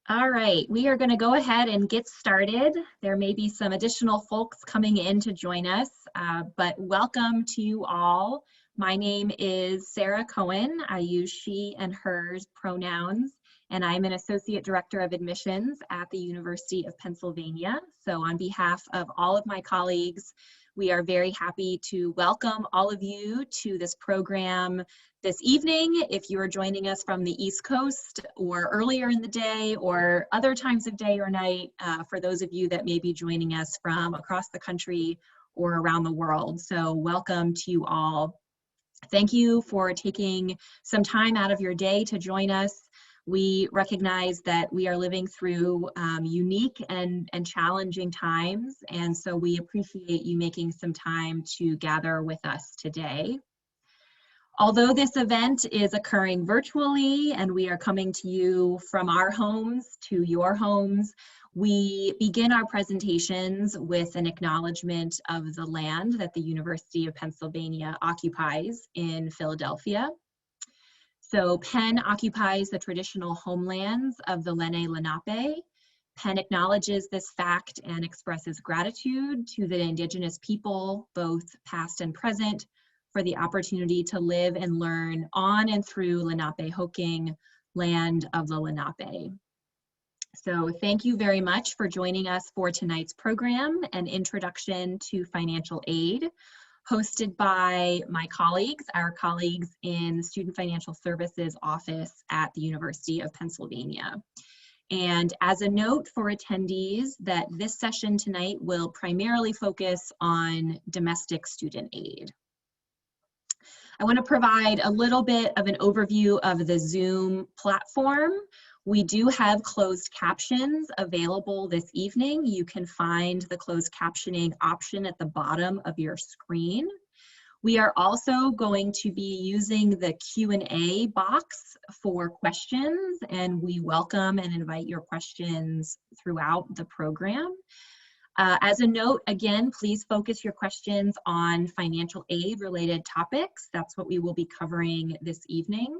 All right, we are going to go ahead and get started. There may be some additional folks coming in to join us, but welcome to you all. My name is Sarah Cohen. I use she and hers pronouns, and I'm an Associate Director of Admissions at the University of Pennsylvania. So on behalf of all of my colleagues, we are very happy to welcome all of you to this program this evening. If you are joining us from the East Coast or earlier in the day or other times of day or night, for those of you that may be joining us from across the country or around the world. So welcome to you all. Thank you for taking some time out of your day to join us. We recognize that we are living through unique and challenging times, and so we appreciate you making some time to gather with us today. Although this event is occurring virtually and we are coming to you from our homes to your homes, we begin our presentations with an acknowledgement of the land that the University of Pennsylvania occupies in Philadelphia. So Penn occupies the traditional homelands of the Lenape. Penn acknowledges this fact and expresses gratitude to the indigenous people, both past and present, for the opportunity to live and learn on and through Lenapehoking, land of the Lenape. So thank you very much for joining us for tonight's program, An Introduction to Financial Aid, hosted by my colleagues, our colleagues in the Student Financial Services Office at the University of Pennsylvania. And as a note for attendees, that this session tonight will primarily focus on domestic student aid. I want to provide a little bit of an overview of the Zoom platform. We do have closed captions available this evening. You can find the closed captioning option at the bottom of your screen. We are also going to be using the Q&A box for questions, and we welcome and invite your questions throughout the program. As a note, again, please focus your questions on financial aid related topics. That's what we will be covering this evening.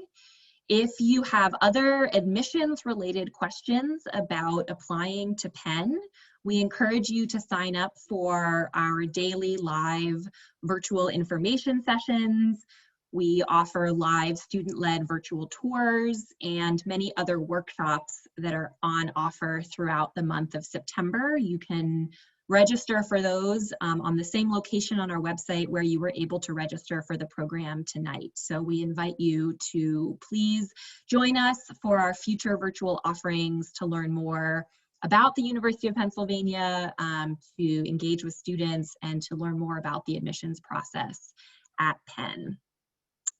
If you have other admissions related questions about applying to Penn, we encourage you to sign up for our daily live virtual information sessions. We offer live student-led virtual tours and many other workshops that are on offer throughout the month of September. You can register for those on the same location on our website where you were able to register for the program tonight. So we invite you to please join us for our future virtual offerings to learn more about the University of Pennsylvania, to engage with students, and to learn more about the admissions process at Penn.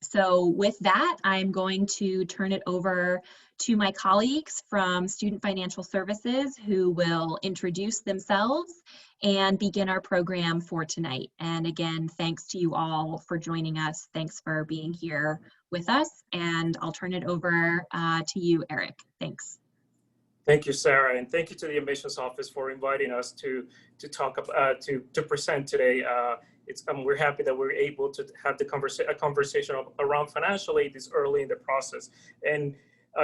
So with that, I'm going to turn it over to my colleagues from Student Financial Services who will introduce themselves and begin our program for tonight. And again, thanks to you all for joining us. Thanks for being here with us. And I'll turn it over to you, Eric. Thanks. Thank you, Sarah, and thank you to the admissions office for inviting us to talk about to present today. We're happy that we're able to have a conversation around financial aid this early in the process. And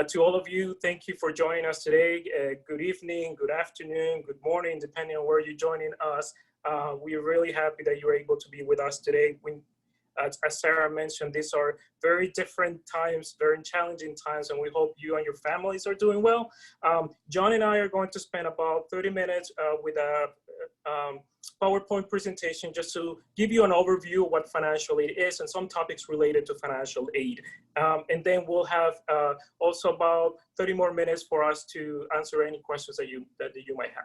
to all of you, thank you for joining us today. Good evening, good afternoon, good morning, depending on where you're joining us. We're really happy that you're able to be with us today. As Sarah mentioned, these are very different times, very challenging times, and we hope you and your families are doing well. John and I are going to spend about 30 minutes with a PowerPoint presentation just to give you an overview of what financial aid is and some topics related to financial aid. And then we'll have also about 30 more minutes for us to answer any questions that you might have.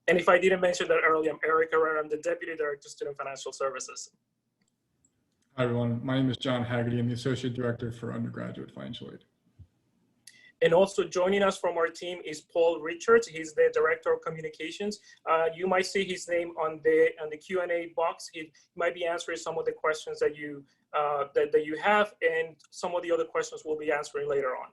And if I didn't mention that earlier, I'm Eric Herrera. I'm the Deputy Director of Student Financial Services. Hi, everyone. My name is John Haggerty. I'm the Associate Director for Undergraduate Financial Aid. And also joining us from our team is Paul Richards. He's the Director of Communications. You might see his name on the Q&A box. He might be answering some of the questions that you have, and some of the other questions we'll be answering later on.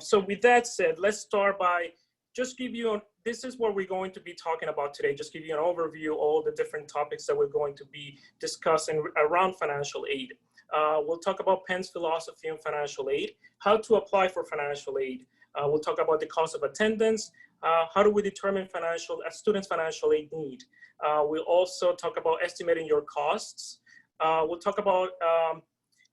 So with that said, let's start by just give you this is what we're going to be talking about today. Just give you an overview, all the different topics that we're going to be discussing around financial aid. We'll talk about Penn's philosophy on financial aid, how to apply for financial aid. We'll talk about the cost of attendance, how do we determine a student's financial aid need. We'll also talk about estimating your costs. We'll talk about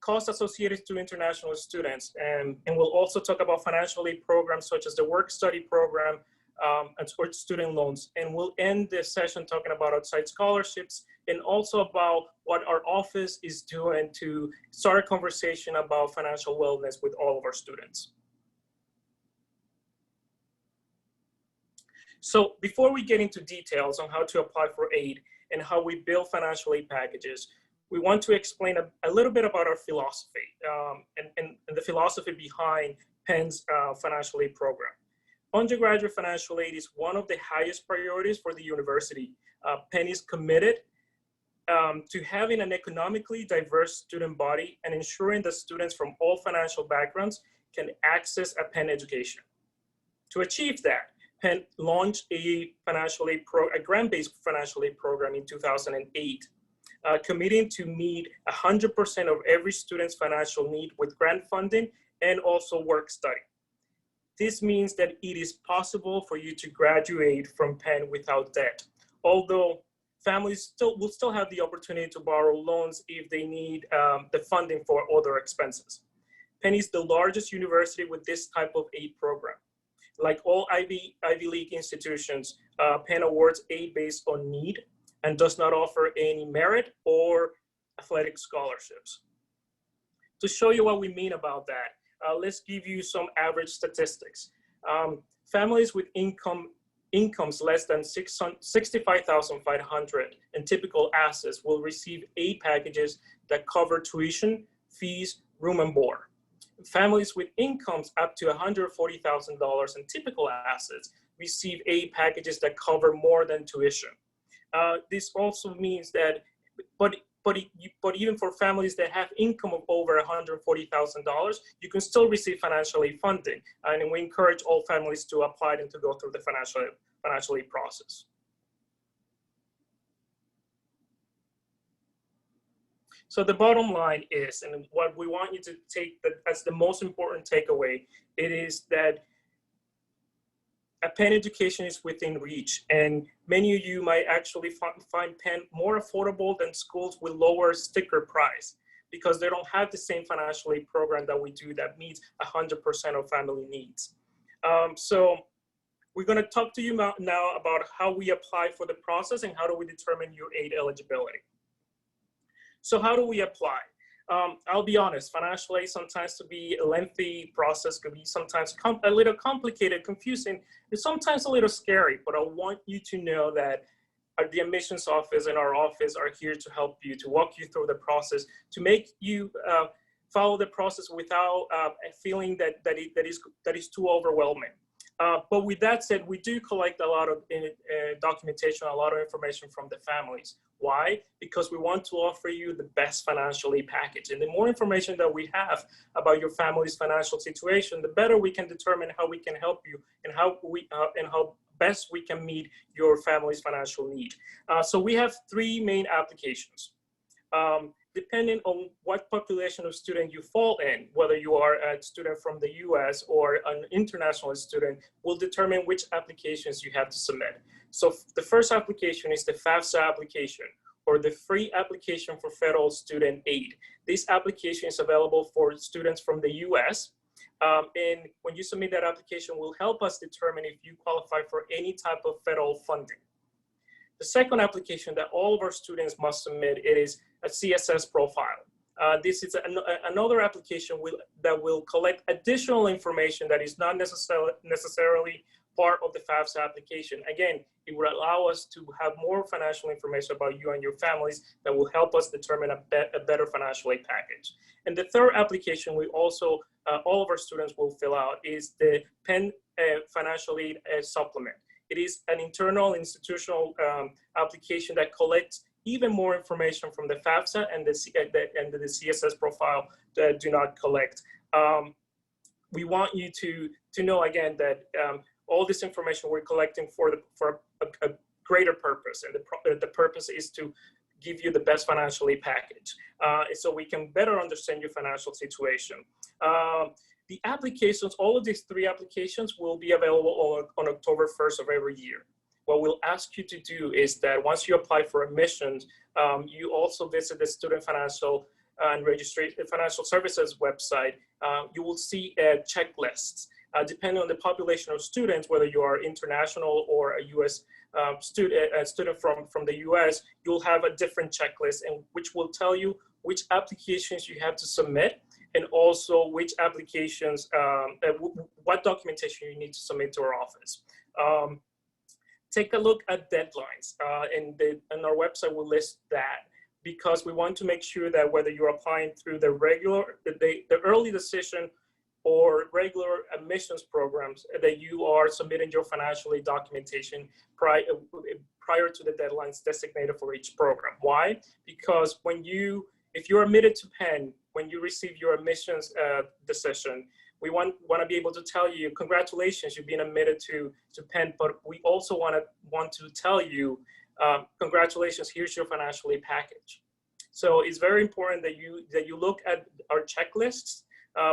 costs associated to international students, and we'll also talk about financial aid programs such as the work-study program and student loans. And we'll end this session talking about outside scholarships and also about what our office is doing to start a conversation about financial wellness with all of our students. So before we get into details on how to apply for aid and how we build financial aid packages, we want to explain a little bit about our philosophy and the philosophy behind Penn's financial aid program. Undergraduate financial aid is one of the highest priorities for the university. Penn is committed to having an economically diverse student body and ensuring that students from all financial backgrounds can access a Penn education. To achieve that, Penn launched a grant-based financial aid program in 2008, committing to meet 100% of every student's financial need with grant funding and also work study. This means that it is possible for you to graduate from Penn without debt, although families will still have the opportunity to borrow loans if they need the funding for other expenses. Penn is the largest university with this type of aid program. Like all Ivy League institutions, Penn awards aid based on need and does not offer any merit or athletic scholarships. To show you what we mean about that, let's give you some average statistics. Families with incomes less than $65,500 and typical assets will receive aid packages that cover tuition, fees, room and board. Families with incomes up to $140,000 and typical assets receive aid packages that cover more than tuition. This also means that, but even for families that have income of over $140,000, you can still receive financial aid funding. And we encourage all families to apply and to go through the financial aid process. So the bottom line is, and what we want you to take as the most important takeaway, it is that a Penn education is within reach, and many of you might actually find Penn more affordable than schools with lower sticker price because they don't have the same financial aid program that we do that meets 100% of family needs. So we're going to talk to you now about how we apply for the process and how do we determine your aid eligibility. So how do we apply? I'll be honest, financial aid sometimes to be a lengthy process, could be sometimes a little complicated, confusing, and sometimes a little scary, but I want you to know that the admissions office and our office are here to help you, to walk you through the process, to make you follow the process without feeling that is too overwhelming. But with that said, we do collect a lot of documentation, a lot of information from the families. Why? Because we want to offer you the best financial aid package. And the more information that we have about your family's financial situation, the better we can determine how we can help you and how best we can meet your family's financial need. So we have three main applications. Depending on what population of student you fall in, whether you are a student from the US or an international student, will determine which applications you have to submit. So the first application is the FAFSA application, or the free application for federal student aid. This application is available for students from the US. And when you submit that application, will help us determine if you qualify for any type of federal funding. The second application that all of our students must submit, it is a CSS profile. This is another application that will collect additional information that is not necessarily part of the FAFSA application. Again, it will allow us to have more financial information about you and your families that will help us determine a better financial aid package. And the third application we also, all of our students will fill out is the Penn Financial Aid Supplement. It is an internal institutional application that collects even more information from the FAFSA and the CSS profile that do not collect. We want you to know again that all this information we're collecting for a greater purpose, and the purpose is to give you the best financial aid package, so we can better understand your financial situation. The applications, all of these 3 applications will be available on October 1st of every year. What we'll ask you to do is that once you apply for admissions, you also visit the Student Financial and Registration Financial Services website. You will see checklists. Depending on the population of students, whether you are international or a U.S. Student from the U.S., you'll have a different checklist, and which will tell you which applications you have to submit, and also which applications, what documentation you need to submit to our office. Take a look at deadlines, and our website will list that, because we want to make sure that whether you're applying through the early decision or regular admissions programs, that you are submitting your financial aid documentation prior to the deadlines designated for each program. Why? Because if you're admitted to Penn, when you receive your admissions decision, we want to be able to tell you, congratulations, you've been admitted to Penn, but we also want to tell you, congratulations, here's your financial aid package. So it's very important that you look at our checklists,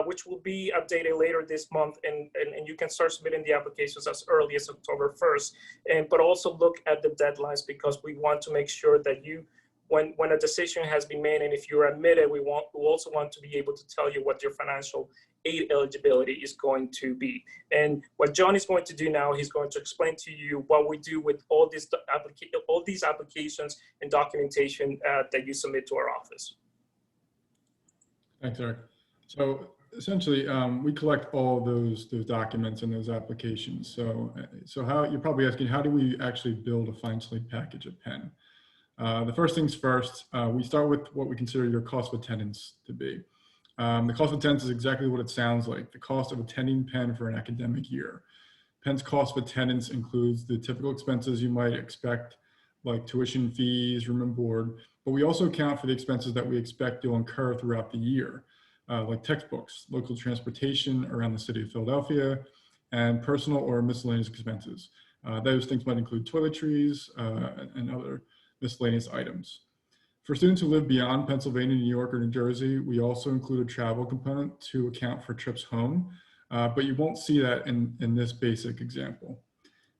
which will be updated later this month, and you can start submitting the applications as early as October 1st. But also look at the deadlines, because we want to make sure that when a decision has been made, and if you're admitted, we also want to be able to tell you what your financial aid eligibility is going to be. And what John is going to do now, he's going to explain to you what we do with all these applications and documentation that you submit to our office. Thanks, Eric. So essentially, we collect all those documents and those applications. So how, you're probably asking, how do we actually build a financial aid package at Penn? The first things first, we start with what we consider your cost of attendance to be. The cost of attendance is exactly what it sounds like, the cost of attending Penn for an academic year. Penn's cost of attendance includes the typical expenses you might expect, like tuition fees, room and board, but we also account for the expenses that we expect you'll incur throughout the year, like textbooks, local transportation around the city of Philadelphia, and personal or miscellaneous expenses. Those things might include toiletries and other miscellaneous items. For students who live beyond Pennsylvania, New York, or New Jersey, we also include a travel component to account for trips home, but you won't see that in this basic example.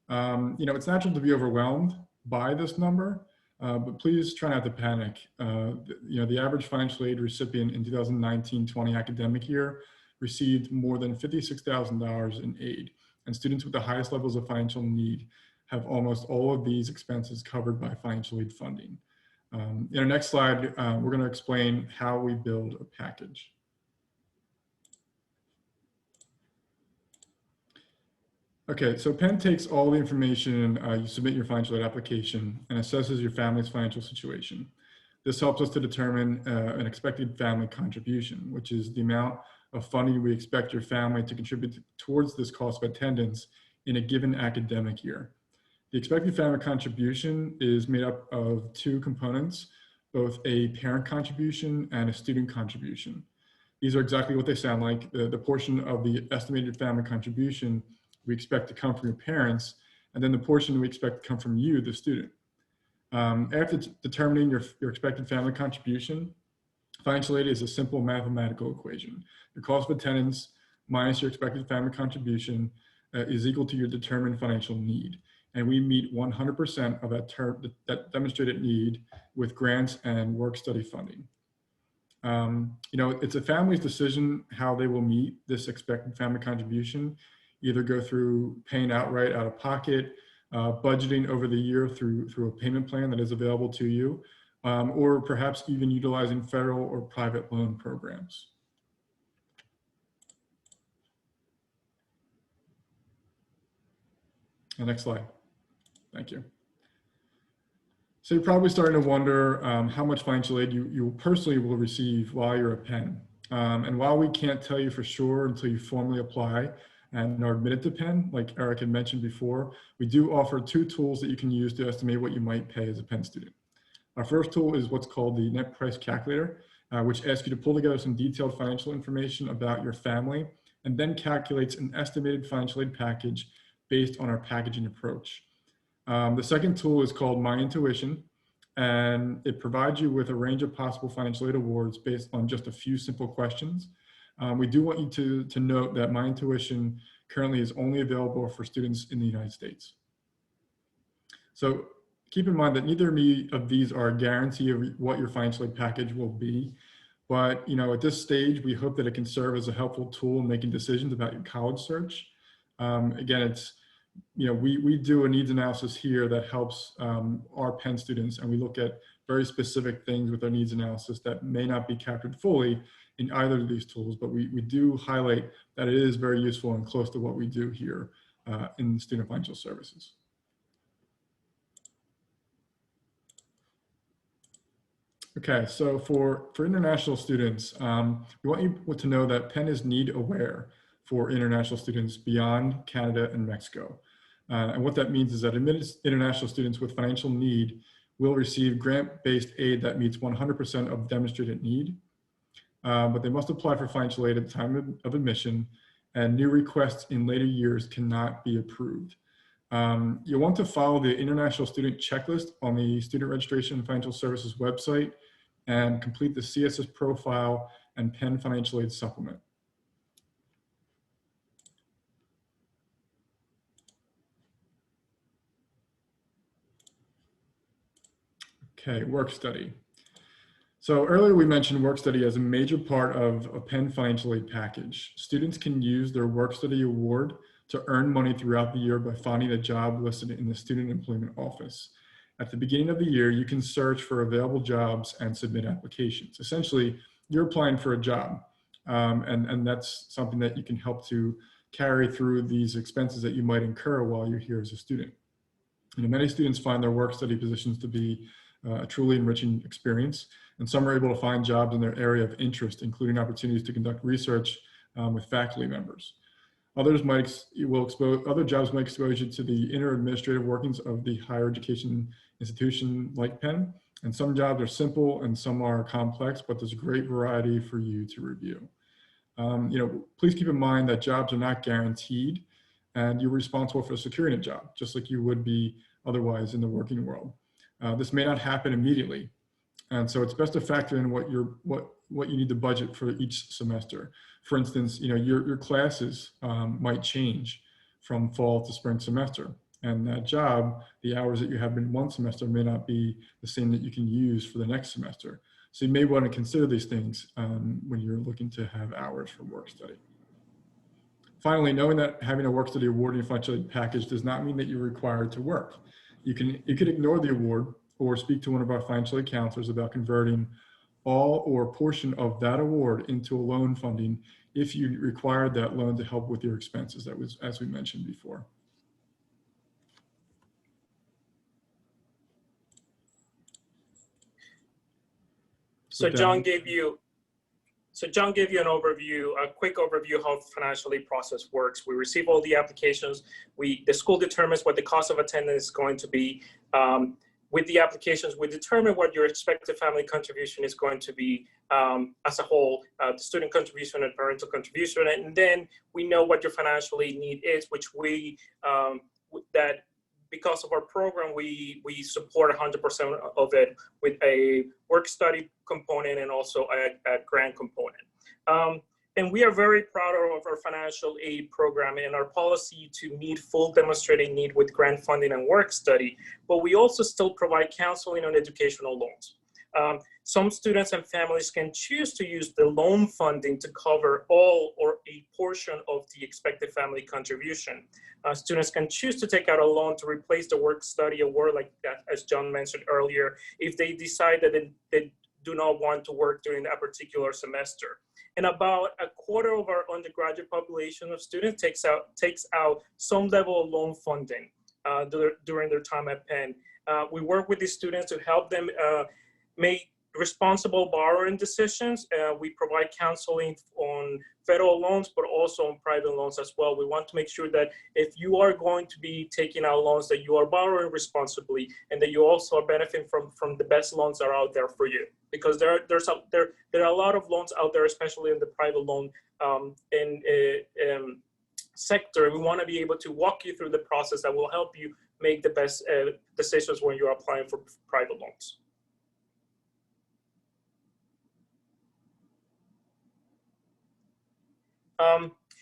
It's natural to be overwhelmed by this number, but please try not to panic. The average financial aid recipient in 2019-20 academic year received more than $56,000 in aid, and students with the highest levels of financial need have almost all of these expenses covered by financial aid funding. In our next slide, we're going to explain how we build a package. Okay, so Penn takes all the information you submit your financial aid application and assesses your family's financial situation. This helps us to determine an expected family contribution, which is the amount of funding we expect your family to contribute towards this cost of attendance in a given academic year. The expected family contribution is made up of 2 components, both a parent contribution and a student contribution. These are exactly what they sound like. The portion of the estimated family contribution we expect to come from your parents, and then the portion we expect to come from you, the student. After determining your expected family contribution, financial aid is a simple mathematical equation. Your cost of attendance minus your expected family contribution is equal to your determined financial need. And we meet 100% of that demonstrated need with grants and work-study funding. It's a family's decision how they will meet this expected family contribution, either go through paying outright out of pocket, budgeting over the year through a payment plan that is available to you, or perhaps even utilizing federal or private loan programs. Next slide. Thank you. So you're probably starting to wonder how much financial aid you personally will receive while you're at Penn. And while we can't tell you for sure until you formally apply and are admitted to Penn, like Eric had mentioned before, we do offer 2 tools that you can use to estimate what you might pay as a Penn student. Our first tool is what's called the net price calculator, which asks you to pull together some detailed financial information about your family and then calculates an estimated financial aid package based on our packaging approach. The second tool is called My Intuition, and it provides you with a range of possible financial aid awards based on just a few simple questions. We do want you to note that My Intuition currently is only available for students in the United States. So keep in mind that neither of these are a guarantee of what your financial aid package will be. But at this stage, we hope that it can serve as a helpful tool in making decisions about your college search. Again, it's we do a needs analysis here that helps our Penn students, and we look at very specific things with our needs analysis that may not be captured fully in either of these tools, but we do highlight that it is very useful and close to what we do here in student financial services. Okay, so for international students, we want you to know that Penn is need aware for international students beyond Canada and Mexico. And what that means is that international students with financial need will receive grant-based aid that meets 100% of demonstrated need, but they must apply for financial aid at the time of admission, and new requests in later years cannot be approved. You'll want to follow the International Student Checklist on the Student Registration and Financial Services website and complete the CSS profile and Penn Financial Aid Supplement. Okay, work study. So earlier we mentioned work study as a major part of a Penn Financial Aid package. Students can use their work study award to earn money throughout the year by finding a job listed in the Student Employment Office. At the beginning of the year, you can search for available jobs and submit applications. Essentially, you're applying for a job, and that's something that you can help to carry through these expenses that you might incur while you're here as a student. Many students find their work study positions to be a truly enriching experience, and some are able to find jobs in their area of interest, including opportunities to conduct research with faculty members. Other jobs might expose you to the inner administrative workings of the higher education institution like Penn, and some jobs are simple and some are complex, but there's a great variety for you to review. Please keep in mind that jobs are not guaranteed, and you're responsible for securing a job, just like you would be otherwise in the working world. This may not happen immediately, and so it's best to factor in what you need to budget for each semester. For instance, your classes might change from fall to spring semester, and that job, the hours that you have in one semester may not be the same that you can use for the next semester. So you may want to consider these things when you're looking to have hours for work study. Finally, knowing that having a work study award in your financial aid package does not mean that you're required to work. You can ignore the award or speak to one of our financial aid counselors about converting all or a portion of that award into a loan funding if you required that loan to help with your expenses. That was, as we mentioned before. So John gave you an overview, a quick overview of how the financial aid process works. We receive all the applications. The school determines what the cost of attendance is going to be. With the applications, we determine what your expected family contribution is going to be as a whole, the student contribution and parental contribution, and then we know what your financial aid need is, which that because of our program, we support 100% of it with a work study component and also a grant component. And we are very proud of our financial aid program and our policy to meet full demonstrated need with grant funding and work study, but we also still provide counseling on educational loans. Some students and families can choose to use the loan funding to cover all or a portion of the expected family contribution. Students can choose to take out a loan to replace the work study award, like that, as John mentioned earlier, if they decide that they do not want to work during a particular semester. And about a quarter of our undergraduate population of students takes out some level of loan funding during their time at Penn. We work with these students to help them make responsible borrowing decisions. We provide counseling on federal loans, but also on private loans as well. We want to make sure that if you are going to be taking out loans, that you are borrowing responsibly and that you also are benefiting from the best loans that are out there for you. Because there are a lot of loans out there, especially in the private loan sector. We want to be able to walk you through the process that will help you make the best decisions when you're applying for private loans.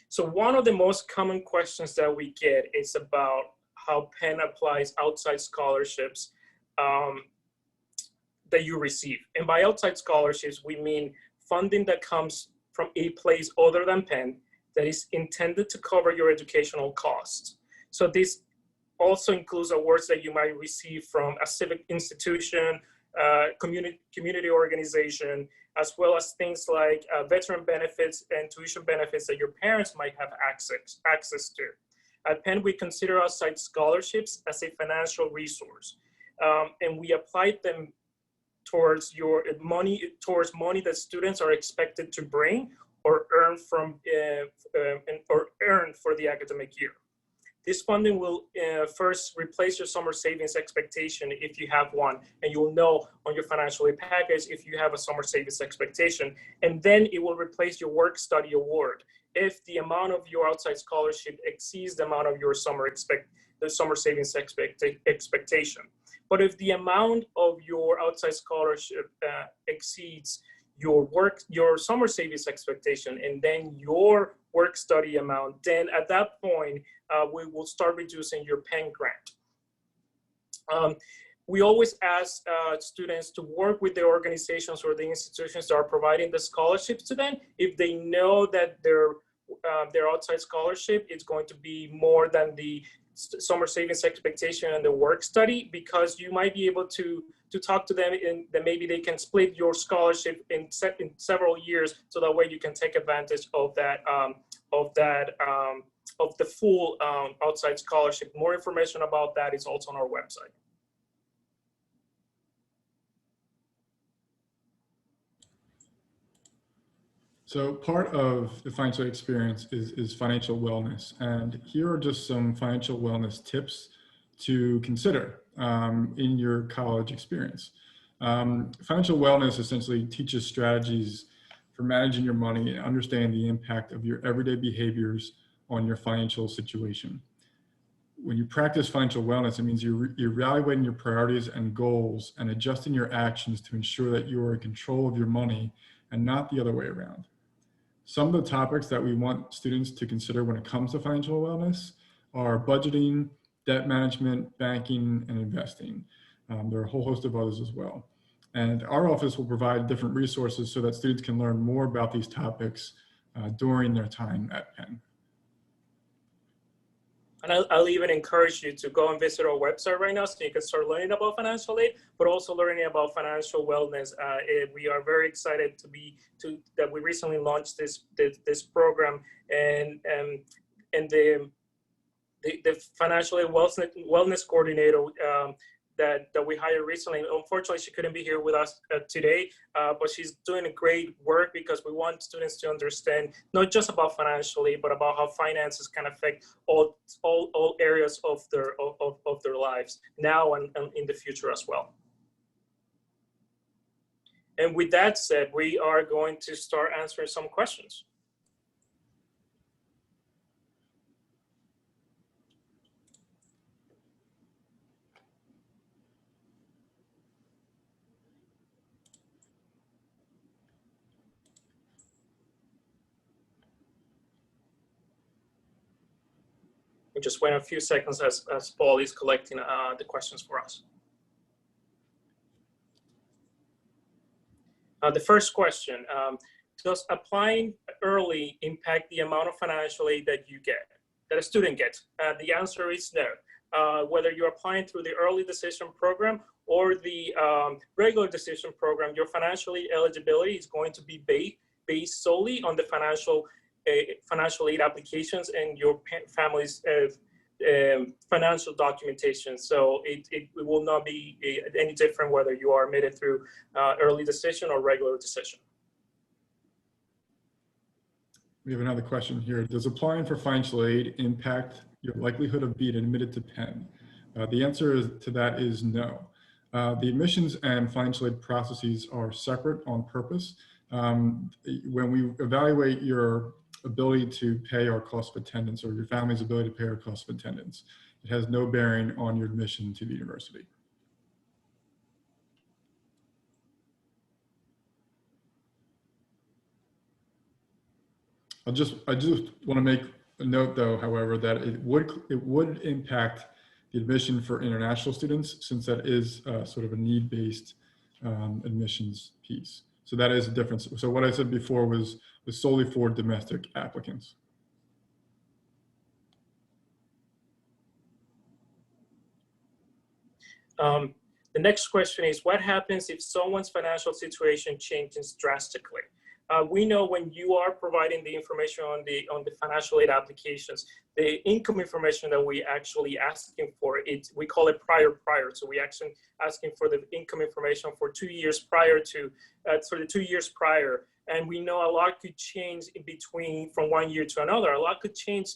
So one of the most common questions that we get is about how Penn applies outside scholarships that you receive. And by outside scholarships, we mean funding that comes from a place other than Penn that is intended to cover your educational costs. So this also includes awards that you might receive from a civic institution, community organization, as well as things like veteran benefits and tuition benefits that your parents might have access to. At Penn, we consider outside scholarships as a financial resource, and we apply them towards money that students are expected to bring or earn for the academic year. This funding will first replace your summer savings expectation if you have one, and you will know on your financial aid package if you have a summer savings expectation. And then it will replace your work study award if the amount of your outside scholarship exceeds the amount of your summer savings expectation. But if the amount of your outside scholarship exceeds your summer savings expectation and then your work study amount, then at that point, we will start reducing your Penn grant. We always ask students to work with the organizations or the institutions that are providing the scholarships to them if they know that their outside scholarship is going to be more than the summer savings expectation and the work study, because you might be able to talk to them and that maybe they can split your scholarship in several years, so that way you can take advantage of the full outside scholarship. More information about that is also on our website. So part of the financial experience is financial wellness. And here are just some financial wellness tips to consider in your college experience. Financial wellness essentially teaches strategies for managing your money and understanding the impact of your everyday behaviors on your financial situation. When you practice financial wellness, it means you're evaluating your priorities and goals and adjusting your actions to ensure that you are in control of your money and not the other way around. Some of the topics that we want students to consider when it comes to financial wellness are budgeting, debt management, banking, and investing. There are a whole host of others as well. And our office will provide different resources so that students can learn more about these topics during their time at Penn. And I'll even encourage you to go and visit our website right now so you can start learning about financial aid, but also learning about financial wellness. We are very excited that we recently launched this program, and the financial aid wellness coordinator that we hired recently. Unfortunately, she couldn't be here with us today, but she's doing a great work because we want students to understand not just about financial aid, but about how finances can affect all areas of their lives now and in the future as well. And with that said, we are going to start answering some questions. We'll just wait a few seconds as Paul is collecting the questions for us. The first question, does applying early impact the amount of financial aid that a student gets? The answer is no. Whether you're applying through the early decision program or the regular decision program, your financial aid eligibility is going to be based solely on the financial aid applications and your family's financial documentation. So it will not be any different whether you are admitted through early decision or regular decision. We have another question here. Does applying for financial aid impact your likelihood of being admitted to Penn? The answer to that is no. The admissions and financial aid processes are separate on purpose. When we evaluate your ability to pay our cost of attendance, or your family's ability to pay our cost of attendance. It has no bearing on your admission to the university. I just want to make a note, though, however, that it would impact the admission for international students, since that is sort of a need-based admissions piece. So that is a difference. So what I said before was solely for domestic applicants. The next question is, what happens if someone's financial situation changes drastically? We know when you are providing the information on the financial aid applications, the income information that we actually asking for, we call it prior. So we actually asking for the income information for 2 years prior to, for the 2 years prior. And we know a lot could change in between from 1 year to another. A lot could change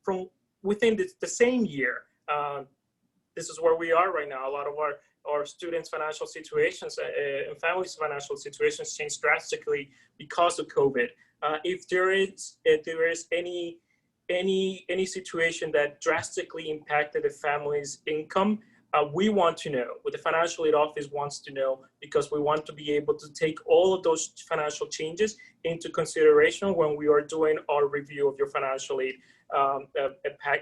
from within the same year. This is where we are right now. A lot of our students' financial situations and families' financial situations change drastically because of COVID. If there is any situation that drastically impacted the family's income, we want to know. What the financial aid office wants to know, because we want to be able to take all of those financial changes into consideration when we are doing our review of your financial aid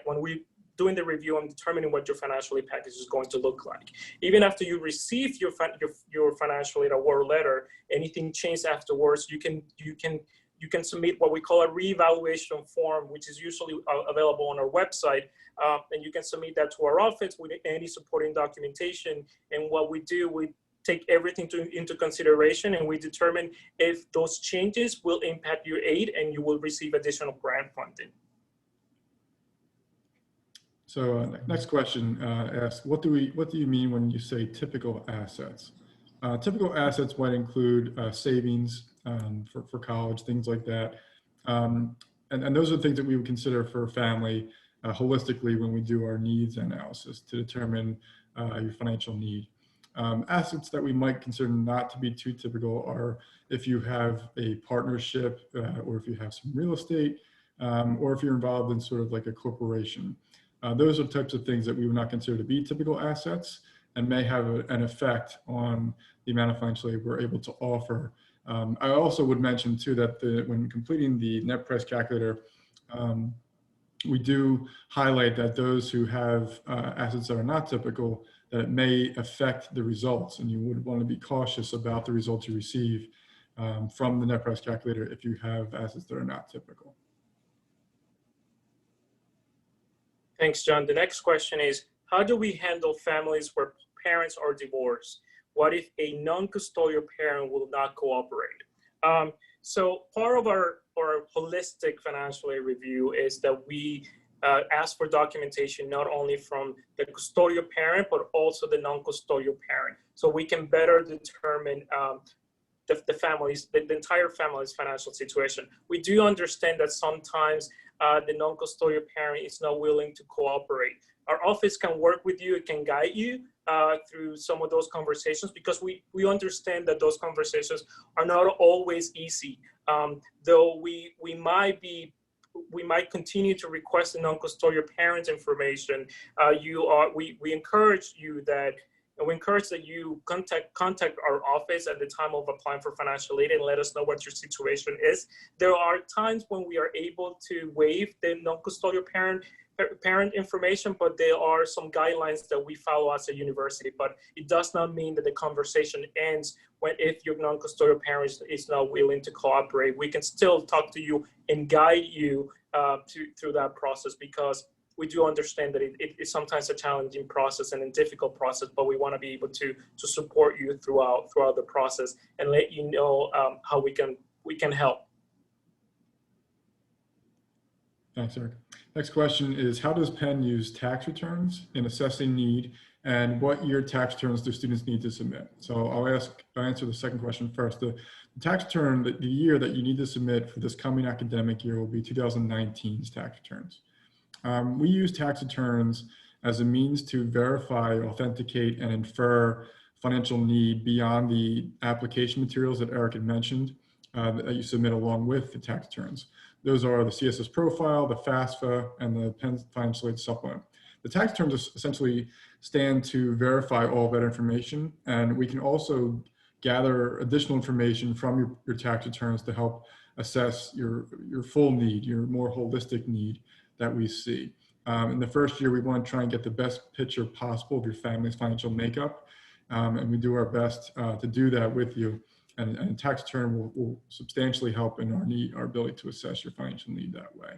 when we doing the review and determining what your financial aid package is going to look like. Even after you receive your financial aid award letter, anything changed afterwards, you can submit what we call a reevaluation form, which is usually available on our website, and you can submit that to our office with any supporting documentation. And what we do, we take everything into consideration, and we determine if those changes will impact your aid, and you will receive additional grant funding. So next question asks, what do you mean when you say typical assets? Typical assets might include savings for college, things like that. And those are things that we would consider for a family holistically when we do our needs analysis to determine your financial need. Assets that we might consider not to be too typical are if you have a partnership, or if you have some real estate, or if you're involved in sort of like a corporation. Those are types of things that we would not consider to be typical assets and may have an effect on the amount of financial aid we're able to offer. I also would mention too that when completing the net price calculator, we do highlight that those who have assets that are not typical, that it may affect the results, and you would want to be cautious about the results you receive from the net price calculator if you have assets that are not typical. Thanks, John. The next question is, how do we handle families where parents are divorced? What if a non-custodial parent will not cooperate? So part of our holistic financial aid review is that we ask for documentation not only from the custodial parent, but also the non-custodial parent, so we can better determine the entire family's financial situation. We do understand that sometimes the non-custodial parent is not willing to cooperate. Our office can work with you, it can guide you through some of those conversations, because we understand that those conversations are not always easy. Though we might continue to request the non-custodial parent information. We encourage that you contact our office at the time of applying for financial aid and let us know what your situation is. There are times when we are able to waive the non-custodial parent information, but there are some guidelines that we follow as a university. But it does not mean that the conversation ends if your non-custodial parent is not willing to cooperate. We can still talk to you and guide you through that process, because we do understand that it is sometimes a challenging process and a difficult process, but we want to be able to support you throughout the process and let you know how we can help. Thanks, Eric. Next question is, how does Penn use tax returns in assessing need, and what year tax returns do students need to submit? So I'll answer the second question first. The tax return, the year that you need to submit for this coming academic year will be 2019's tax returns. We use tax returns as a means to verify, authenticate, and infer financial need beyond the application materials that Eric had mentioned that you submit along with the tax returns. Those are the CSS profile, the FAFSA, and the Penn financial aid supplement. The tax returns essentially stand to verify all of that information, and we can also gather additional information from your tax returns to help assess your full need, your more holistic need that we see. In the first year, we want to try and get the best picture possible of your family's financial makeup, and we do our best to do that with you. And a tax return will substantially help in our ability to assess your financial need that way.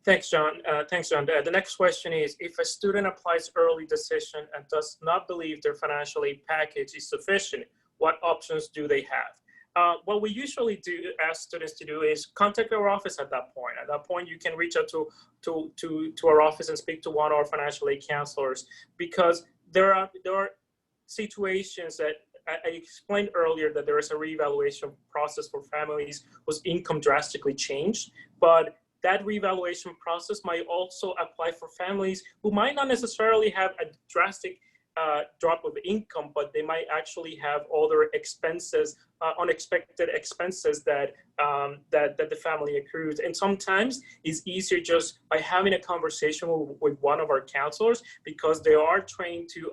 Thanks, John. The next question is, if a student applies early decision and does not believe their financial aid package is sufficient, what options do they have? What we usually do ask students to do is contact our office at that point. At that point, you can reach out to our office and speak to one of our financial aid counselors, because there are situations that I explained earlier, that there is a reevaluation process for families whose income drastically changed, but that reevaluation process might also apply for families who might not necessarily have a drastic drop of income, but they might actually have other expenses, unexpected expenses that the family accrues. And sometimes it's easier just by having a conversation with one of our counselors, because they are trained to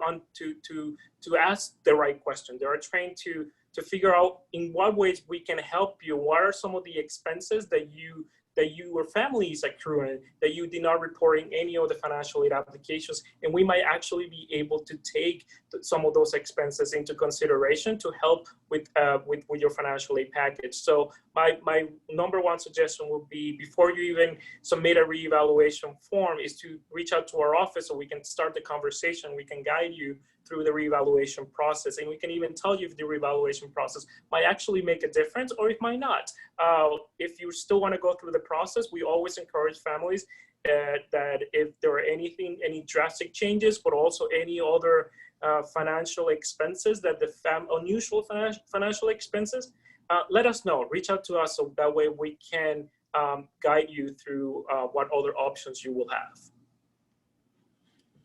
ask the right question. They are trained to figure out in what ways we can help you. What are some of the expenses that your family is accruing that you did not report in any of the financial aid applications, and we might actually be able to take some of those expenses into consideration to help with your financial aid package. So my number one suggestion would be, before you even submit a reevaluation form, is to reach out to our office so we can start the conversation. We can guide you through the reevaluation process, and we can even tell you if the reevaluation process might actually make a difference or it might not. If you still want to go through the process, we always encourage families that if there are any drastic changes, but also any other financial expenses, that unusual financial expenses, let us know. Reach out to us so that way we can guide you through what other options you will have.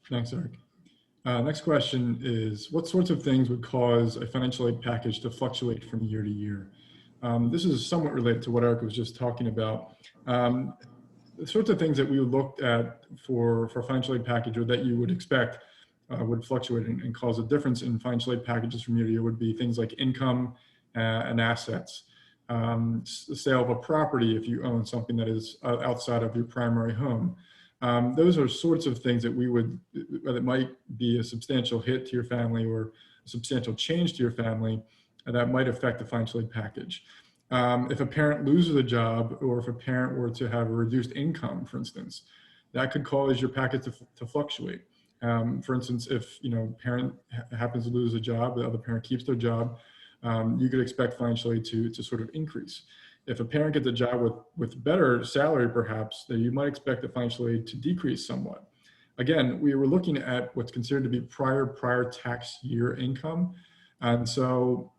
Thanks, Eric. Next question is, what sorts of things would cause a financial aid package to fluctuate from year to year? This is somewhat related to what Eric was just talking about. The sorts of things that we looked at for financial aid package, or that you would expect would fluctuate and cause a difference in financial aid packages from year to year, would be things like income and assets, the sale of a property if you own something that is outside of your primary home. Those are sorts of things that might be a substantial hit to your family, or a substantial change to your family, that might affect the financial aid package. If a parent loses a job, or if a parent were to have a reduced income, for instance, that could cause your package to fluctuate. For instance, if parent happens to lose a job, the other parent keeps their job, you could expect financial aid to sort of increase. If a parent gets a job with better salary, perhaps, then you might expect the financial aid to decrease somewhat. Again, we were looking at what's considered to be prior tax year income. And so,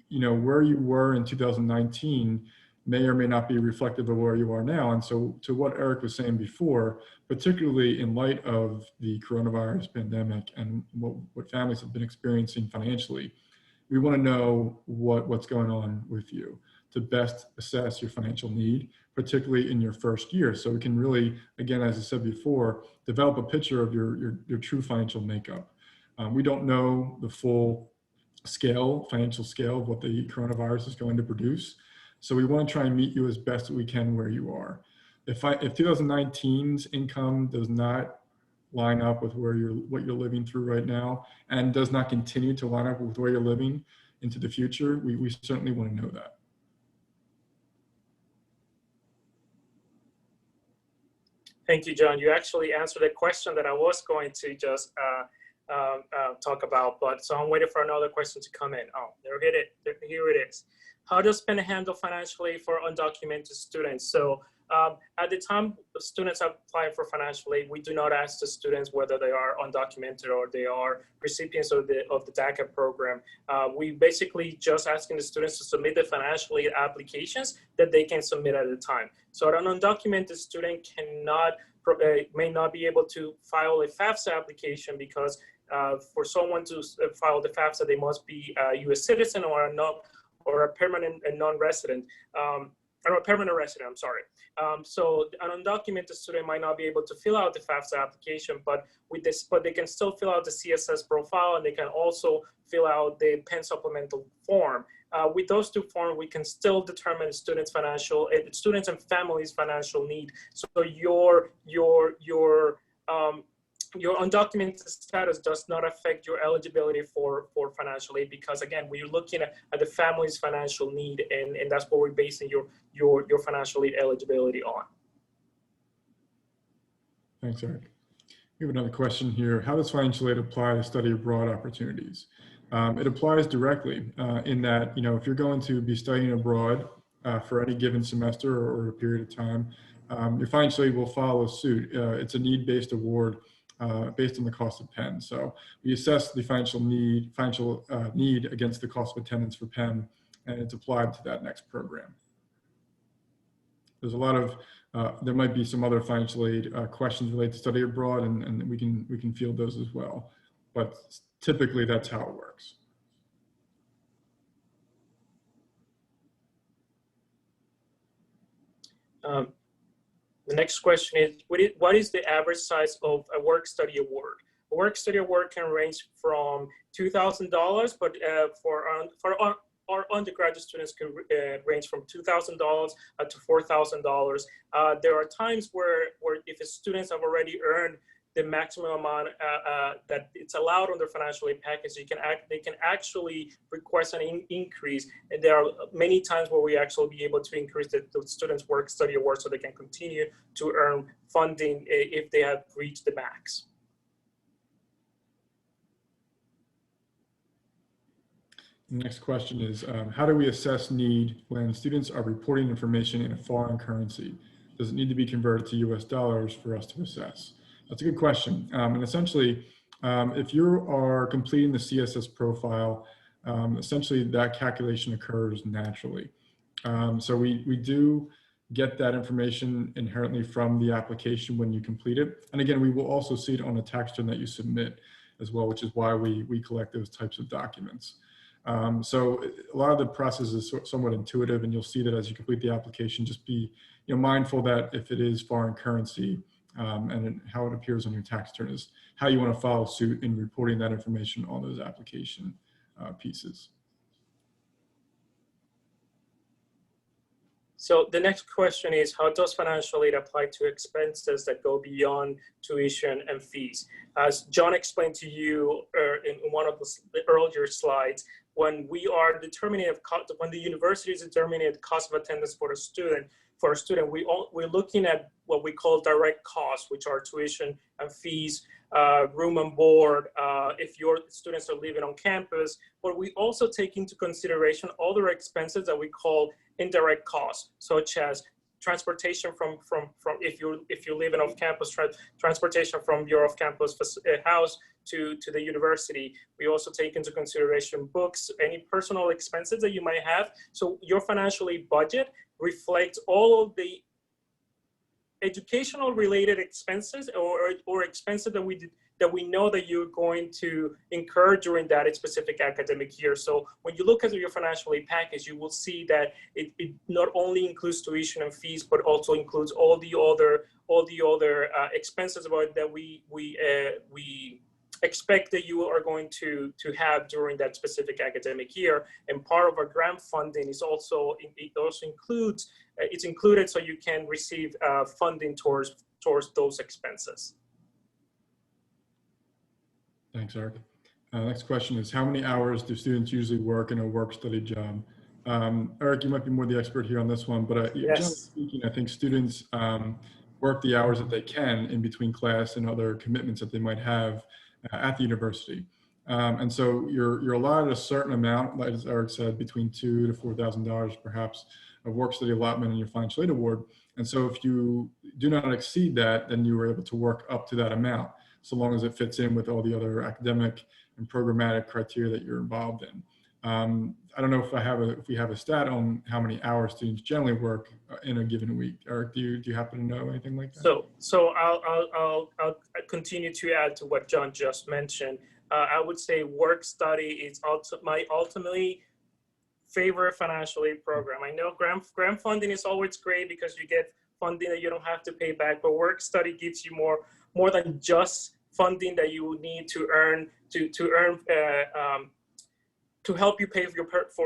where you were in 2019 may or may not be reflective of where you are now. And so, to what Eric was saying before, particularly in light of the coronavirus pandemic and what families have been experiencing financially, we want to know what's going on with you to best assess your financial need, particularly in your first year. So we can really, again, as I said before, develop a picture of your true financial makeup. We don't know the full financial scale of what the coronavirus is going to produce. So we want to try and meet you as best we can where you are. If 2019's income does not line up with what you're living through right now, and does not continue to line up with where you're living into the future, we certainly want to know that. Thank you, John. You actually answered a question that I was going to just talk about, so I'm waiting for another question to come in. Oh, here it is. How does Penn handle financial aid for undocumented students? So at the time students apply for financial aid, we do not ask the students whether they are undocumented or they are recipients of the DACA program. We basically just asking the students to submit the financial aid applications that they can submit at the time. So an undocumented student may not be able to file a FAFSA application, because for someone to file the FAFSA, they must be a U.S. citizen or or a permanent and non-resident, or a permanent resident, I'm sorry. So an undocumented student might not be able to fill out the FAFSA application, but they can still fill out the CSS profile, and they can also fill out the Penn supplemental form. With those two forms, we can still determine students' and families' financial need. So your undocumented status does not affect your eligibility for financial aid, because again, we're looking at the family's financial need, and that's what we're basing your financial aid eligibility on. Thanks, Eric. We have another question here. How does financial aid apply to study abroad opportunities? It applies directly in that, if you're going to be studying abroad for any given semester or a period of time, your financial aid will follow suit. It's a need-based award based on the cost of Penn. So we assess the financial need against the cost of attendance for Penn, and it's applied to that next program. There's a lot of, there might be some other financial aid questions related to study abroad, and we can field those as well. But typically that's how it works. The next question is, what is the average size of a work-study award? A work-study award can range from $2,000, but for our undergraduate students can range from $2,000 to $4,000. There are times where if the students have already earned the maximum amount that it's allowed on their financial aid package, they can actually request an increase. And there are many times where we actually be able to increase the students' work-study award so they can continue to earn funding if they have reached the max. The next question is, how do we assess need when students are reporting information in a foreign currency? Does it need to be converted to US dollars for us to assess? That's a good question. And essentially, if you are completing the CSS profile, essentially that calculation occurs naturally. So we do get that information inherently from the application when you complete it. And again, we will also see it on the tax return that you submit as well, which is why we collect those types of documents. So a lot of the process is somewhat intuitive, and you'll see that as you complete the application. Just be mindful that if it is foreign currency, and how it appears on your tax return is how you want to follow suit in reporting that information on those application pieces. So the next question is, how does financial aid apply to expenses that go beyond tuition and fees? As John explained to you in one of the earlier slides, when we are determining when the university is determining the cost of attendance for a student, we're looking at what we call direct costs, which are tuition and fees, room and board, if your students are living on campus. But we also take into consideration other expenses that we call indirect costs, such as transportation from if you're living off campus, transportation from your off campus house to the university. We also take into consideration books, any personal expenses that you might have. So your financial aid budget reflects all of the educational related expenses or expenses that we know that you're going to incur during that specific academic year. So when you look at your financial aid package, you will see that it not only includes tuition and fees, but also includes all the other expenses that we expect that you are going to have during that specific academic year. And part of our grant funding is it's included so you can receive funding towards those expenses. Thanks, Eric. Next question is, how many hours do students usually work in a work-study job? Eric, you might be more the expert here on this one, but yes. Generally speaking, I think students work the hours that they can in between class and other commitments that they might have at the university. And so you're allotted a certain amount, like as Eric said, between $2,000 to $4,000 perhaps of work study allotment in your financial aid award. And so if you do not exceed that, then you are able to work up to that amount, so long as it fits in with all the other academic and programmatic criteria that you're involved in. I don't know if we have a stat on how many hours students generally work in a given week. Eric, do you happen to know anything like that? So I'll continue to add to what John just mentioned. I would say work study is ultimately favorite financial aid program. I know grant funding is always great because you get funding that you don't have to pay back, but work study gives you more than just funding that you will need to earn to help you pay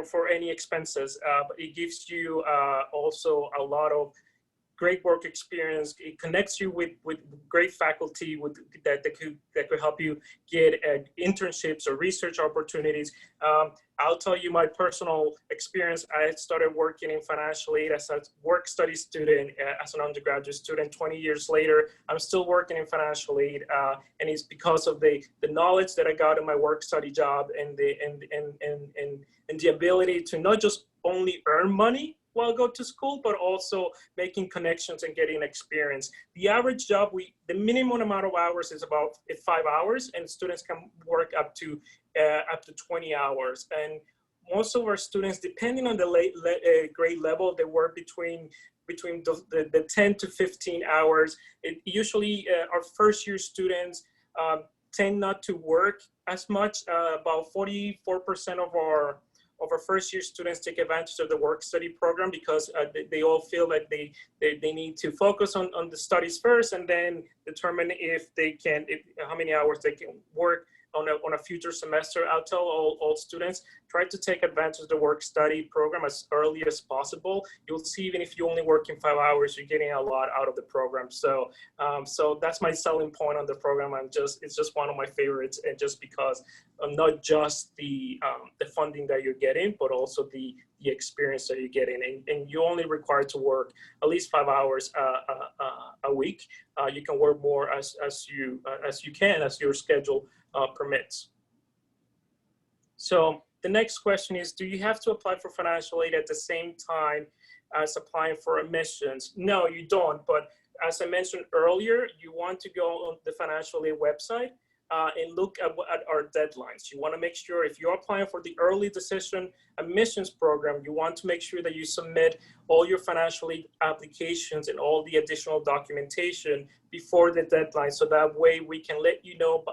for any expenses. But it gives you also a lot of great work experience. It connects you with great faculty that could help you get internships or research opportunities. I'll tell you my personal experience. I started working in financial aid as a work study student, as an undergraduate student. 20 years later, I'm still working in financial aid, and it's because of the knowledge that I got in my work study job and the ability to not just only earn money while I go to school, but also making connections and getting experience. The average job, the minimum amount of hours is about 5 hours, and students can work up to 20 hours. And most of our students, depending on the grade level, they work between the 10 to 15 hours. Usually our first year students tend not to work as much. About 44% of our first year students take advantage of the work study program because they all feel like they need to focus on the studies first and then determine if they can, how many hours they can work on a future semester. I'll tell all students, try to take advantage of the work study program as early as possible. You'll see even if you only work in 5 hours, you're getting a lot out of the program. So that's my selling point on the program. It's just one of my favorites, and just because not just the funding that you're getting, but also the experience that you're getting. And you're only required to work at least 5 hours a week. You can work more as you can, as your schedule permits. So the next question is, do you have to apply for financial aid at the same time as applying for admissions? No, you don't. But as I mentioned earlier, you want to go on the financial aid website and look at our deadlines. You want to make sure if you're applying for the early decision admissions program, you want to make sure that you submit all your financial aid applications and all the additional documentation before the deadline. So that way we can let you know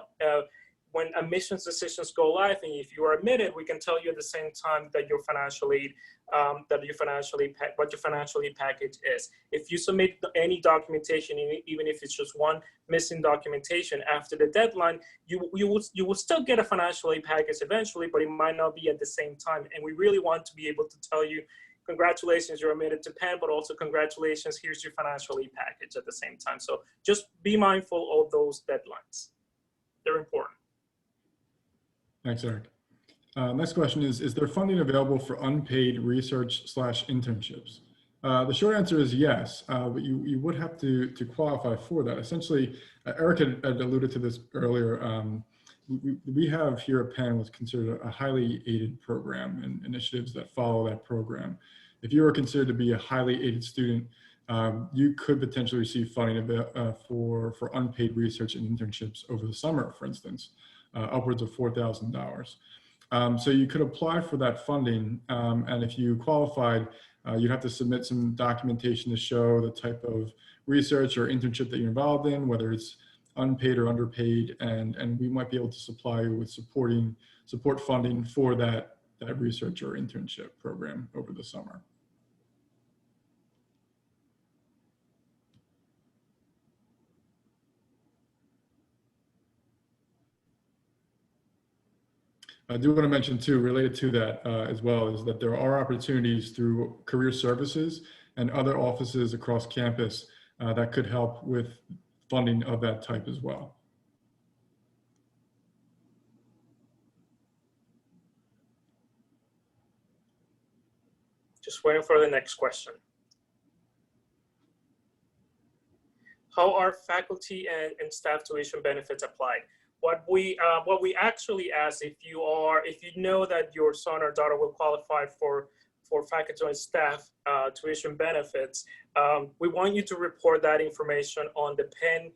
when admissions decisions go live, and if you are admitted, we can tell you at the same time that your financial aid, what your financial aid package is. If you submit any documentation, even if it's just one missing documentation after the deadline, you will still get a financial aid package eventually, but it might not be at the same time. And we really want to be able to tell you, congratulations, you're admitted to Penn, but also congratulations, here's your financial aid package at the same time. So just be mindful of those deadlines. They're important. Thanks, Eric. Next question is there funding available for unpaid research/internships? The short answer is yes, but you would have to qualify for that. Essentially, Eric had alluded to this earlier. We have here at Penn what's considered a highly aided program, and initiatives that follow that program. If you are considered to be a highly aided student, you could potentially receive funding for unpaid research and internships over the summer, for instance. Upwards of $4,000. So you could apply for that funding, and if you qualified, you'd have to submit some documentation to show the type of research or internship that you're involved in, whether it's unpaid or underpaid, and we might be able to supply you with support funding for that research or internship program over the summer. I do want to mention too, related to that as well, is that there are opportunities through career services and other offices across campus that could help with funding of that type as well. Just waiting for the next question. How are faculty and staff tuition benefits applied? What we actually ask, if you know that your son or daughter will qualify for faculty and staff tuition benefits, we want you to report that information on the Penn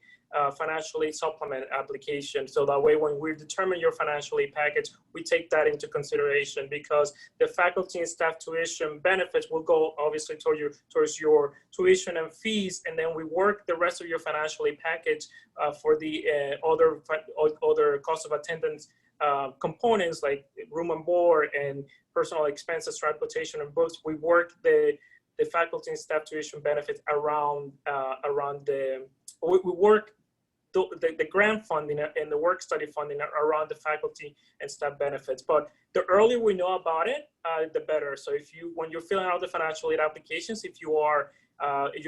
financial aid supplement application. So that way, when we determine your financial aid package, we take that into consideration, because the faculty and staff tuition benefits will go obviously towards your tuition and fees, and then we work the rest of your financial aid package for the other cost of attendance components like room and board and personal expenses, transportation, and books, we work the faculty and staff tuition benefits around we work the grant funding and the work study funding around the faculty and staff benefits. But the earlier we know about it, the better. So when you're filling out the financial aid applications, if you're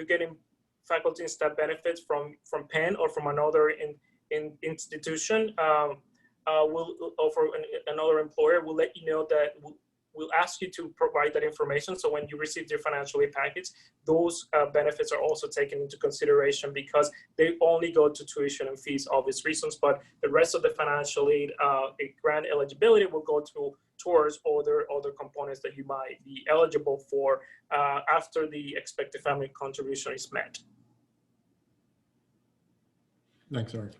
getting faculty and staff benefits from Penn or from another institution, or for another employer, we'll let you know that we'll ask you to provide that information. So when you receive your financial aid package, those benefits are also taken into consideration, because they only go to tuition and fees, obvious reasons, but the rest of the financial aid grant eligibility will go towards other components that you might be eligible for after the expected family contribution is met. Thanks, Eric.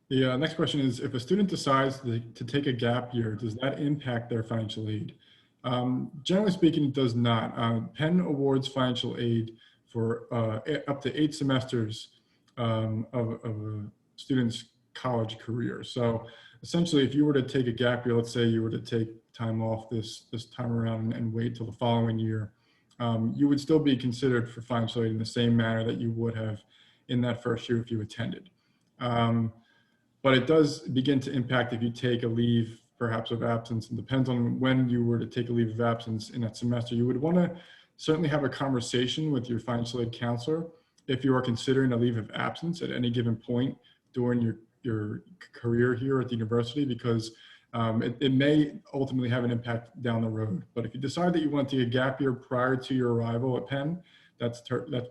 The next question is, if a student decides to take a gap year, does that impact their financial aid? Generally speaking, it does not. Penn awards financial aid for up to 8 semesters of a student's college career. So essentially, if you were to take a gap year, let's say you were to take time off this time around and wait till the following year, you would still be considered for financial aid in the same manner that you would have in that first year if you attended. But it does begin to impact if you take a leave, perhaps of absence. It depends on when you were to take a leave of absence in that semester. You would want to certainly have a conversation with your financial aid counselor if you are considering a leave of absence at any given point during your career here at the university, because it may ultimately have an impact down the road. But if you decide that you want to take a gap year prior to your arrival at Penn, that's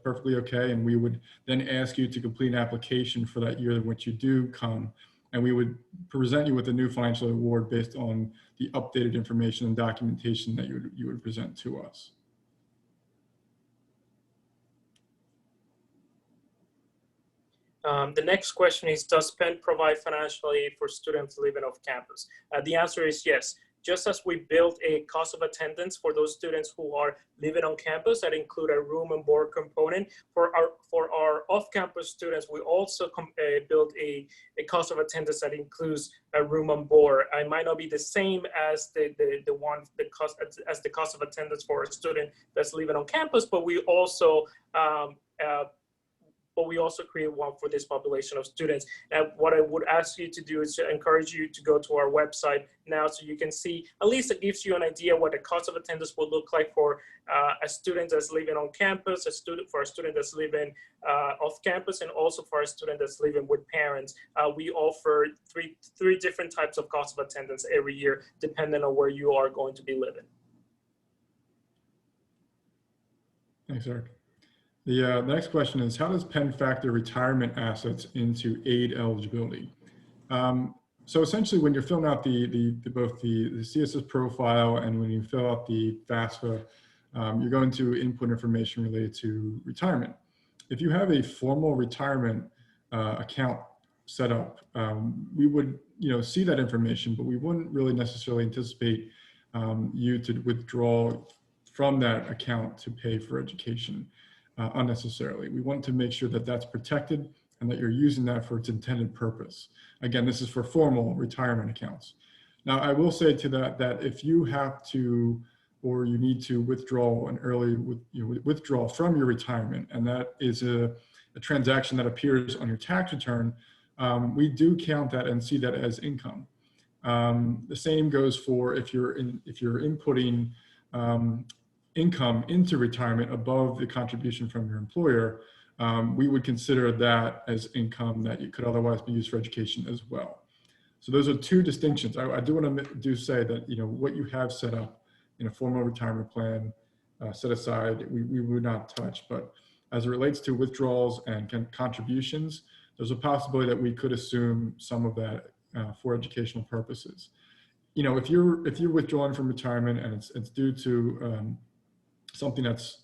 perfectly okay. And we would then ask you to complete an application for that year in which you do come. And we would present you with a new financial award based on the updated information and documentation that you would present to us. The next question is, does Penn provide financial aid for students living off campus? The answer is yes. Just as we built a cost of attendance for those students who are living on campus that include a room and board component, for our off-campus students, we also built a cost of attendance that includes a room and board. It might not be the same as the cost of attendance for a student that's living on campus, but we also create one for this population of students. And what I would ask you to do is to encourage you to go to our website now, so you can see, at least it gives you an idea what the cost of attendance will look like for a student that's living on campus, for a student that's living off campus, and also for a student that's living with parents. We offer three different types of cost of attendance every year, depending on where you are going to be living. Thanks, Eric. The next question is, how does Penn factor retirement assets into aid eligibility? So essentially, when you're filling out both the CSS profile and when you fill out the FAFSA, you're going to input information related to retirement. If you have a formal retirement account set up, we would see that information, but we wouldn't really necessarily anticipate you to withdraw from that account to pay for education. Unnecessarily. We want to make sure that that's protected and that you're using that for its intended purpose. Again, this is for formal retirement accounts. Now, I will say to that if you have to, or you need to withdraw an early withdraw from your retirement, and that is a transaction that appears on your tax return, we do count that and see that as income. The same goes for if you're inputting income into retirement above the contribution from your employer, we would consider that as income that you could otherwise be used for education as well. So those are two distinctions. I do want to say that what you have set up in a formal retirement plan set aside, we would not touch. But as it relates to withdrawals and contributions, there's a possibility that we could assume some of that for educational purposes. If you're withdrawing from retirement and it's due to something that's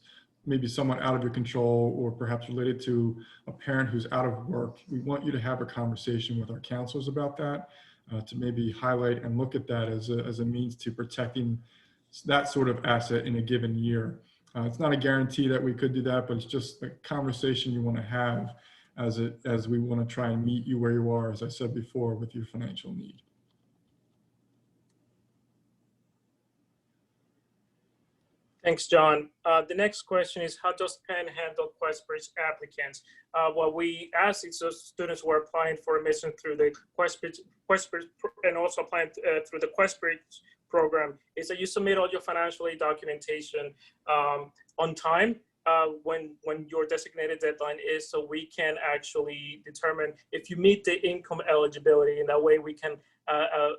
maybe somewhat out of your control, or perhaps related to a parent who's out of work, we want you to have a conversation with our counselors about that, to maybe highlight and look at that as a means to protecting that sort of asset in a given year. It's not a guarantee that we could do that, but it's just a conversation you want to have as we want to try and meet you where you are, as I said before, with your financial need. Thanks, John. The next question is, how does Penn handle QuestBridge applicants? What we ask is those students who are applying for admission through the QuestBridge and also applying through the QuestBridge program is that you submit all your financial aid documentation on time when your designated deadline is, so we can actually determine if you meet the income eligibility, and that way we can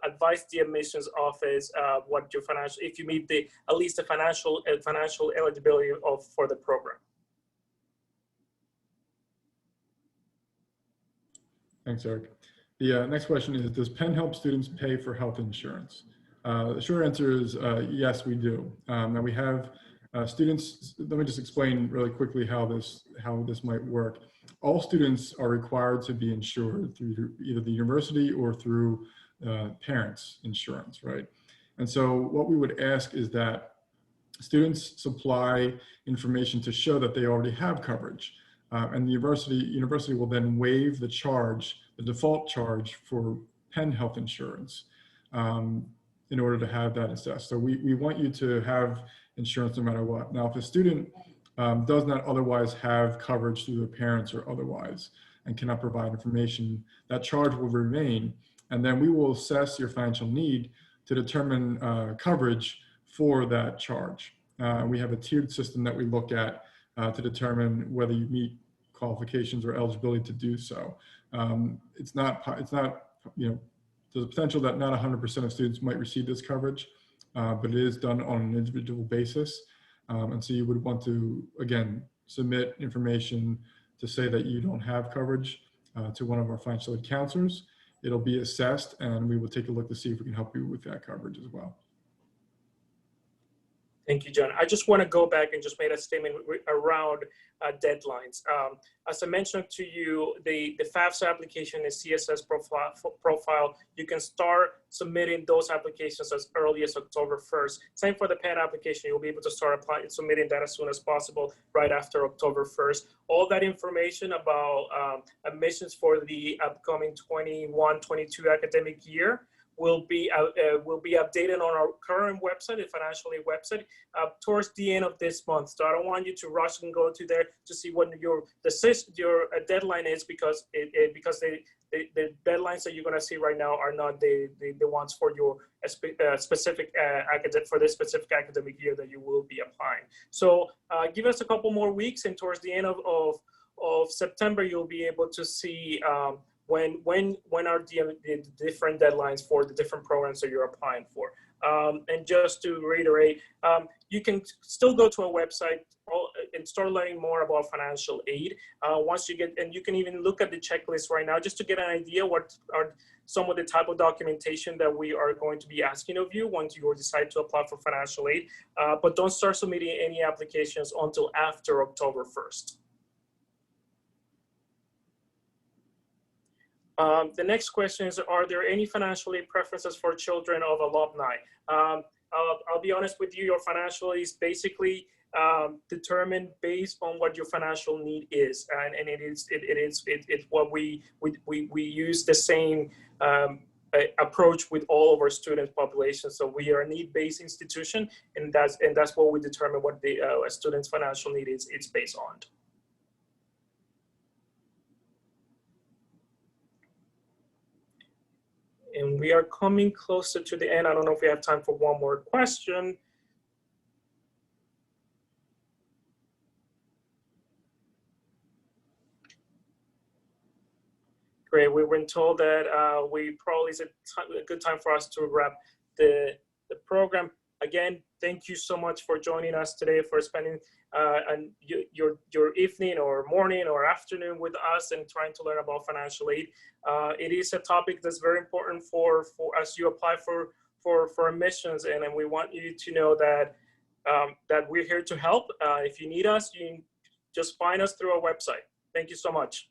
advise the admissions office what your financial, if you meet at least the financial eligibility for the program. Thanks, Eric. The next question is, does Penn help students pay for health insurance? The short answer is yes, we do. Now we have students, let me just explain really quickly how this might work. All students are required to be insured through either the university or through parents' insurance, right? And so what we would ask is that students supply information to show that they already have coverage. And the university will then waive the charge, the default charge for Penn health insurance in order to have that assessed. So we want you to have insurance no matter what. Now, if a student does not otherwise have coverage through their parents or otherwise and cannot provide information, that charge will remain. And then we will assess your financial need to determine coverage for that charge. We have a tiered system that we look at to determine whether you meet qualifications or eligibility to do so. It's not, you know, there's a potential that not 100% of students might receive this coverage, but it is done on an individual basis. And so you would want to, again, submit information to say that you don't have coverage to one of our financial aid counselors. It'll be assessed, and we will take a look to see if we can help you with that coverage as well. Thank you, John. I just want to go back and just make a statement around deadlines. As I mentioned to you, the FAFSA application and CSS profile, you can start submitting those applications as early as October 1st. Same for the Penn application. You'll be able to start submitting that as soon as possible, right after October 1st. All that information about admissions for the upcoming 21-22 academic year will be updated on our current website, the financial aid website, towards the end of this month. So I don't want you to rush and go to there to see what your deadline is, because the deadlines that you're going to see right now are not the ones for your specific academic year that you will be applying. So give us a couple more weeks, and towards the end of September, you'll be able to see when are the different deadlines for the different programs that you're applying for. And just to reiterate, you can still go to our website and start learning more about financial aid. Once you get, and you can even look at the checklist right now just to get an idea what are some of the type of documentation that we are going to be asking of you once you decide to apply for financial aid. But don't start submitting any applications until after October 1st. The next question is, are there any financial aid preferences for children of alumni? I'll be honest with you, your financial aid is basically determined based on what your financial need is. And it's what we use the same approach with all of our student population. So we are a need-based institution, and that's what we determine what the student's financial need is. It's based on. And we are coming closer to the end. I don't know if we have time for one more question. Great, we've been told that we probably is a good time for us to wrap the program. Again, thank you so much for joining us today, for spending your evening or morning or afternoon with us and trying to learn about financial aid. It is a topic that's very important for as you apply for admissions, and we want you to know that that we're here to help. If you need us, you can just find us through our website. Thank you so much.